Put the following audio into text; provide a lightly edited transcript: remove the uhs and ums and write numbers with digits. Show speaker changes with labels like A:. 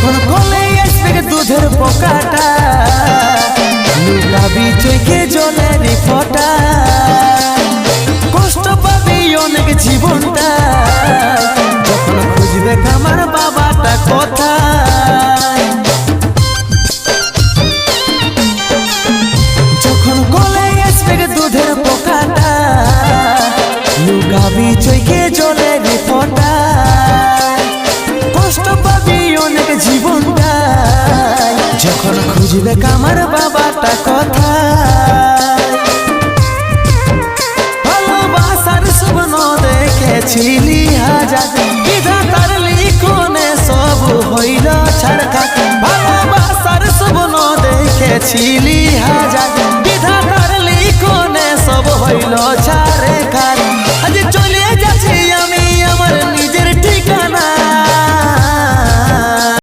A: যখন কোলে আসবে দুধের পোকাটা লুকাবি চোখে জলের ফোঁটা কষ্ট পাবি অনেক জীবনটা যখন খুঁজবে আমার বাবাটা কোথায় যখন কোলে আসবে দুধের পোকাটা লুকাবি চোখে জলের ফোঁটা কষ্ট পাবি অনেক জীবনটা যখন খুঁজবে আমার বাবাটা কোথায় ভালোবাসার স্বপ্ন দেখেছিলি হাজার বিধাতার লিখনে সব হইল ছাড়খার ভালোবাসার স্বপ্ন দেখেছিলি হাজার বিধাতার লিখনে সব হইল ছাড়খার